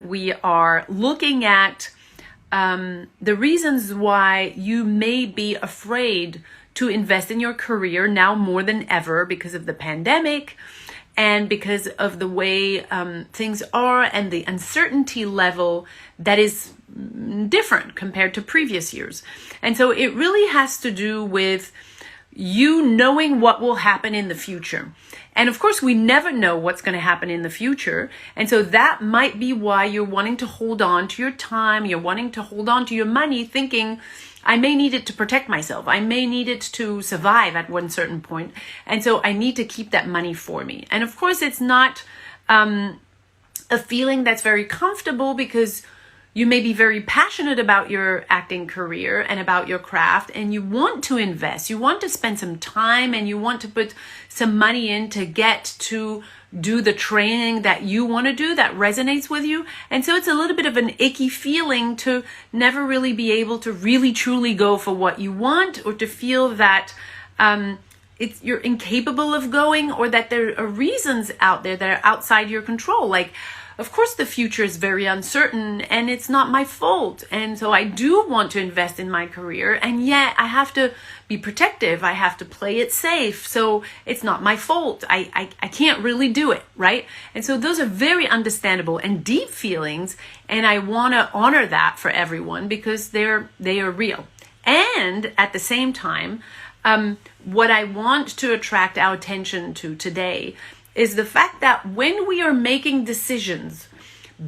we are looking at the reasons why you may be afraid to invest in your career now more than ever because of the pandemic and because of the way things are and the uncertainty level that is different compared to previous years. And so it really has to do with you knowing what will happen in the future. And of course, we never know what's going to happen in the future. And so that might be why you're wanting to hold on to your time. You're wanting to hold on to your money thinking, I may need it to protect myself. I may need it to survive at one certain point. And so I need to keep that money for me. And of course, it's not a feeling that's very comfortable because you may be very passionate about your acting career and about your craft, and you want to invest. You want to spend some time and you want to put some money in to get to do the training that you want to do that resonates with you. And so it's a little bit of an icky feeling to never really be able to really truly go for what you want, or to feel that you're incapable of going, or that there are reasons out there that are outside your control. Like, of course, the future is very uncertain and it's not my fault. And so I do want to invest in my career, and yet I have to be protective. I have to play it safe. So it's not my fault. I can't really do it, right? And so those are very understandable and deep feelings. And I want to honor that for everyone because they are real. And at the same time, what I want to attract our attention to today is the fact that when we are making decisions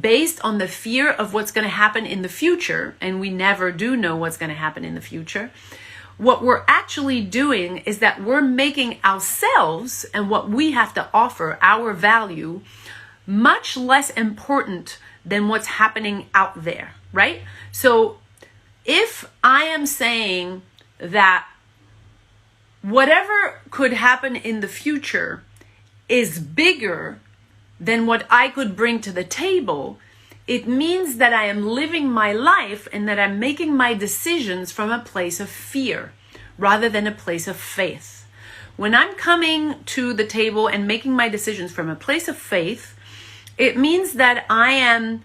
based on the fear of what's going to happen in the future, and we never do know what's going to happen in the future, what we're actually doing is that we're making ourselves and what we have to offer, our value, much less important than what's happening out there, right? So if I am saying that whatever could happen in the future is bigger than what I could bring to the table, it means that I am living my life and that I'm making my decisions from a place of fear rather than a place of faith. When I'm coming to the table and making my decisions from a place of faith, it means that I am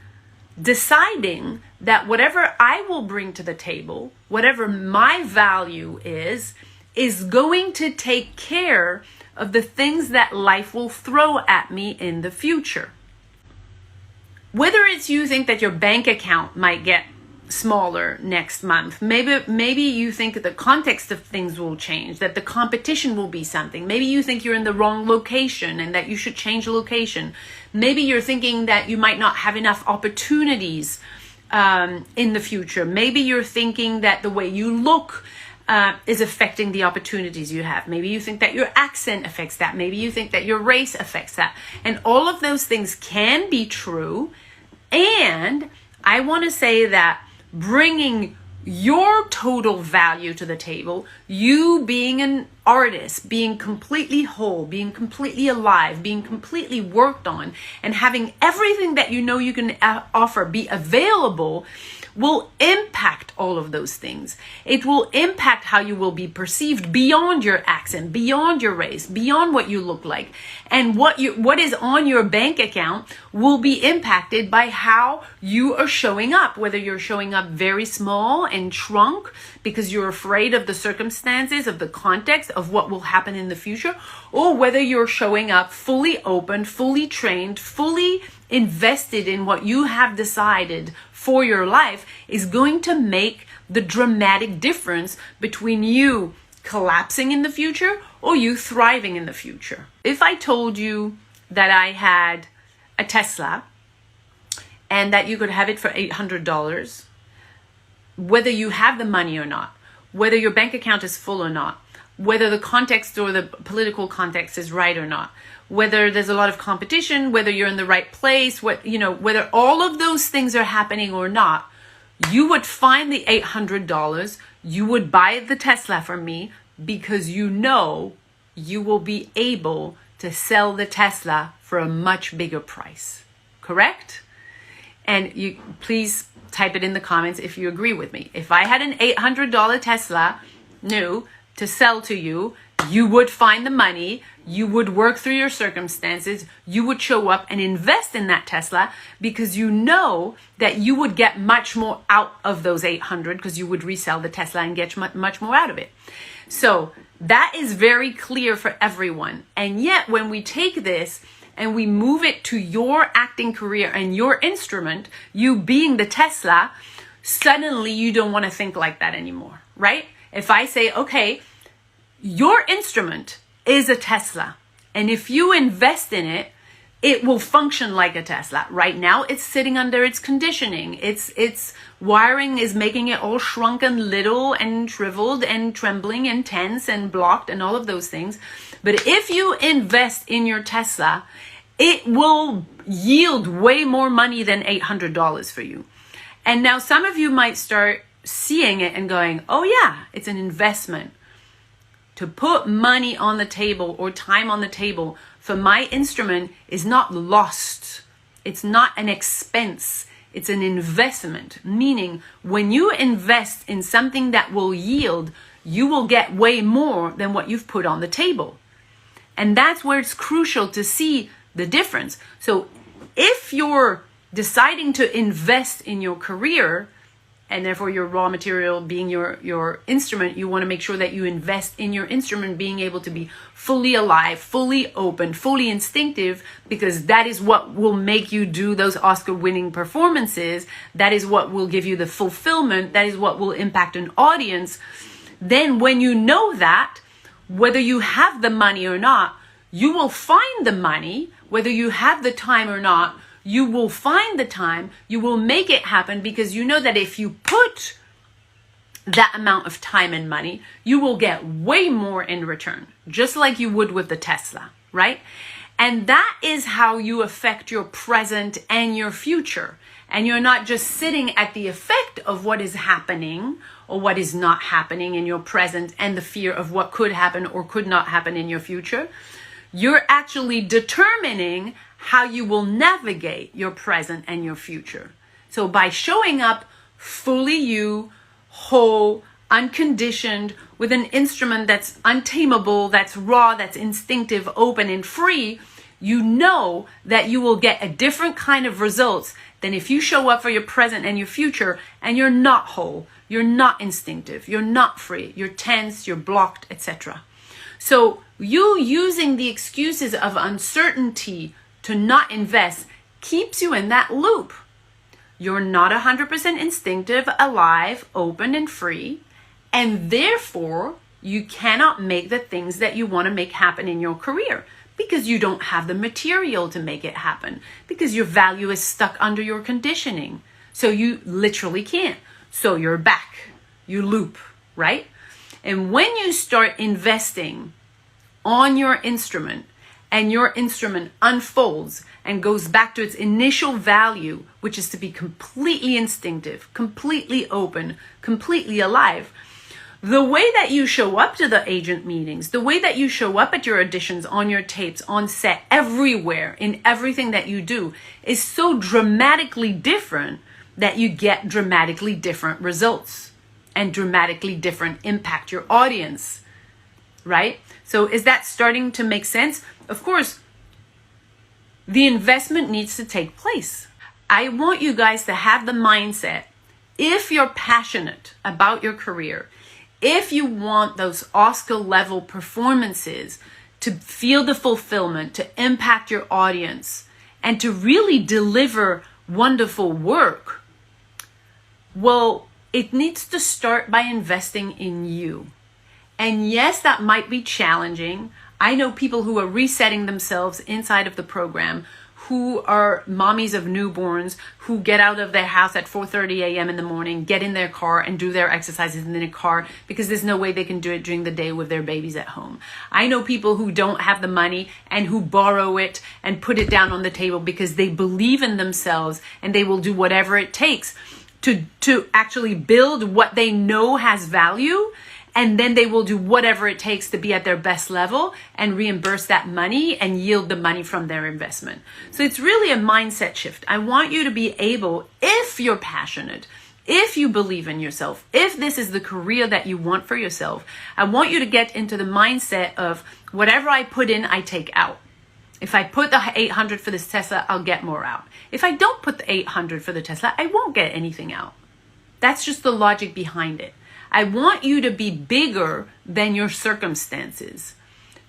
deciding that whatever I will bring to the table, whatever my value is going to take care of the things that life will throw at me in the future. Whether it's you think that your bank account might get smaller next month, maybe you think that the context of things will change, that the competition will be something. Maybe you think you're in the wrong location and that you should change location. Maybe you're thinking that you might not have enough opportunities in the future. Maybe you're thinking that the way you look is affecting the opportunities you have. Maybe you think that your accent affects that. Maybe you think that your race affects that. And all of those things can be true. And I want to say that bringing your total value to the table, you being an artist, being completely whole, being completely alive, being completely worked on, and having everything that you know you can offer be available, will impact all of those things. It will impact how you will be perceived beyond your accent, beyond your race, beyond what you look like. And what is on your bank account will be impacted by how you are showing up, whether you're showing up very small and shrunk because you're afraid of the circumstances, of the context, of what will happen in the future, or whether you're showing up fully open, fully trained, fully invested in what you have decided for your life, is going to make the dramatic difference between you collapsing in the future or you thriving in the future. If I told you that I had a Tesla and that you could have it for $800, whether you have the money or not, whether your bank account is full or not, whether the context or the political context is right or not, whether there's a lot of competition, whether you're in the right place, whether all of those things are happening or not, you would find the $800, you would buy the Tesla from me because you know you will be able to sell the Tesla for a much bigger price. Correct? And you please type it in the comments if you agree with me. If I had an $800 Tesla new to sell to you, you would find the money you would work through your circumstances, you would show up and invest in that Tesla because you know that you would get much more out of those 800 because you would resell the Tesla and get much more out of it. So that is very clear for everyone. And yet when we take this and we move it to your acting career and your instrument, you being the Tesla, suddenly you don't want to think like that anymore, right? If I say, okay, your instrument is a Tesla, and if you invest in it, it will function like a Tesla. Right now, it's sitting under its conditioning. Its wiring is making it all shrunken, little and shriveled and trembling and tense and blocked and all of those things. But if you invest in your Tesla, it will yield way more money than $800 for you. And now some of you might start seeing it and going, oh yeah, it's an investment. To put money on the table or time on the table for my instrument is not lost. It's not an expense. It's an investment. Meaning when you invest in something that will yield, you will get way more than what you've put on the table. And that's where it's crucial to see the difference. So if you're deciding to invest in your career, and therefore your raw material being your instrument, you want to make sure that you invest in your instrument being able to be fully alive, fully open, fully instinctive, because that is what will make you do those Oscar-winning performances. That is what will give you the fulfillment. That is what will impact an audience. Then when you know that, whether you have the money or not, you will find the money, whether you have the time or not. You will find the time, you will make it happen because you know that if you put that amount of time and money, you will get way more in return, just like you would with the Tesla, right? And that is how you affect your present and your future. And you're not just sitting at the effect of what is happening or what is not happening in your present and the fear of what could happen or could not happen in your future. You're actually determining how you will navigate your present and your future. So by showing up fully you, whole, unconditioned, with an instrument that's untamable, that's raw, that's instinctive, open, and free, you know that you will get a different kind of results than if you show up for your present and your future and you're not whole, you're not instinctive, you're not free, you're tense, you're blocked, etc. So you using the excuses of uncertainty to not invest keeps you in that loop. You're not 100% instinctive, alive, open, and free, and therefore you cannot make the things that you want to make happen in your career because you don't have the material to make it happen, because your value is stuck under your conditioning. So you literally can't. So you're back, you loop, right? And when you start investing on your instrument, and your instrument unfolds and goes back to its initial value, which is to be completely instinctive, completely open, completely alive, the way that you show up to the agent meetings, the way that you show up at your auditions, on your tapes, on set, everywhere, in everything that you do, is so dramatically different that you get dramatically different results and dramatically different impact your audience, right? So is that starting to make sense? Of course, the investment needs to take place. I want you guys to have the mindset, if you're passionate about your career, if you want those Oscar level performances, to feel the fulfillment, to impact your audience, and to really deliver wonderful work, well, it needs to start by investing in you. And yes, that might be challenging. I know people who are resetting themselves inside of the program, who are mommies of newborns, who get out of their house at 4:30 a.m. in the morning, get in their car and do their exercises in their car because there's no way they can do it during the day with their babies at home. I know people who don't have the money and who borrow it and put it down on the table because they believe in themselves and they will do whatever it takes to actually build what they know has value. And then they will do whatever it takes to be at their best level and reimburse that money and yield the money from their investment. So it's really a mindset shift. I want you to be able, if you're passionate, If you believe in yourself, if this is the career that you want for yourself, I want you to get into the mindset of whatever I put in, I take out. If I put the 800 for this Tesla, I'll get more out. If I don't put the 800 for the Tesla, I won't get anything out. That's just the logic behind it. I want you to be bigger than your circumstances.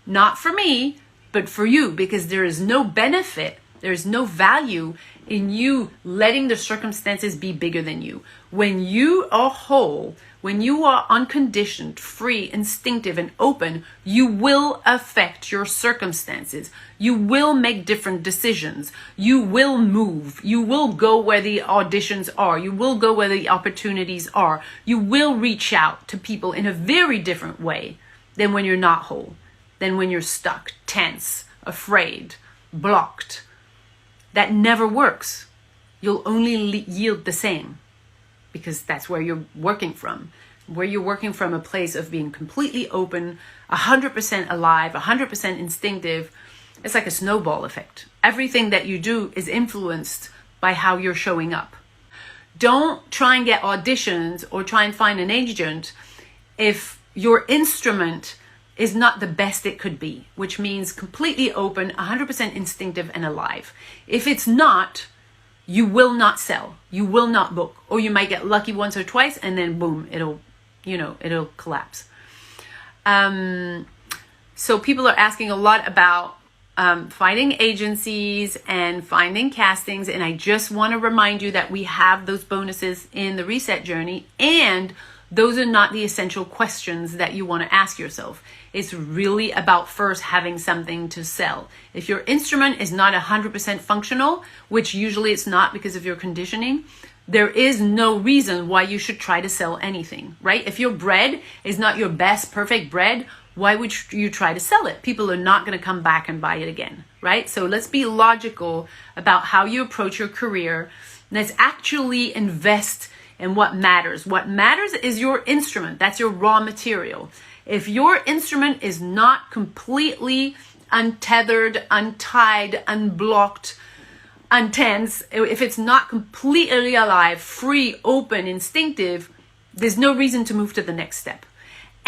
Not for me, but for you, because there is no benefit, there is no value in you letting the circumstances be bigger than you. When you are whole, when you are unconditioned, free, instinctive, and open, you will affect your circumstances. You will make different decisions. You will move. You will go where the auditions are. You will go where the opportunities are. You will reach out to people in a very different way than when you're not whole, than when you're stuck, tense, afraid, blocked. That never works. You'll only yield the same, because that's where you're working from. Where you're working from a place of being completely open, 100% alive, 100% instinctive. It's like a snowball effect. Everything that you do is influenced by how you're showing up. Don't try and get auditions or try and find an agent if your instrument is not the best it could be, which means completely open, 100% instinctive and alive. If it's not, you will not sell, you will not book, or you might get lucky once or twice and then boom, it'll collapse. So people are asking a lot about finding agencies and finding castings, and I just want to remind you that we have those bonuses in the reset journey, and those are not the essential questions that you want to ask yourself. It's really about first having something to sell. If your instrument is not 100% functional, which usually it's not because of your conditioning, there is no reason why you should try to sell anything, right? If your bread is not your best perfect bread, why would you try to sell it? People are not going to come back and buy it again, right? So let's be logical about how you approach your career. Let's actually invest in what matters. What matters is your instrument. That's your raw material. If your instrument is not completely untethered, untied, unblocked, untense, if it's not completely alive, free, open, instinctive, there's no reason to move to the next step.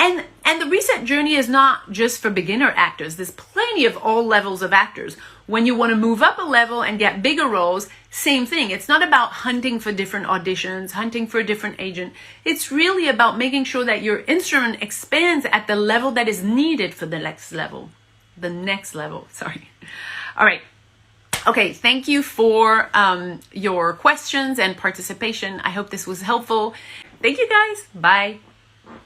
And the reset journey is not just for beginner actors. There's plenty of all levels of actors. When you want to move up a level and get bigger roles, same thing. It's not about hunting for different auditions, hunting for a different agent. It's really about making sure that your instrument expands at the level that is needed for the next level. Sorry. All right. Okay, thank you for your questions and participation. I hope this was helpful. Thank you guys. Bye.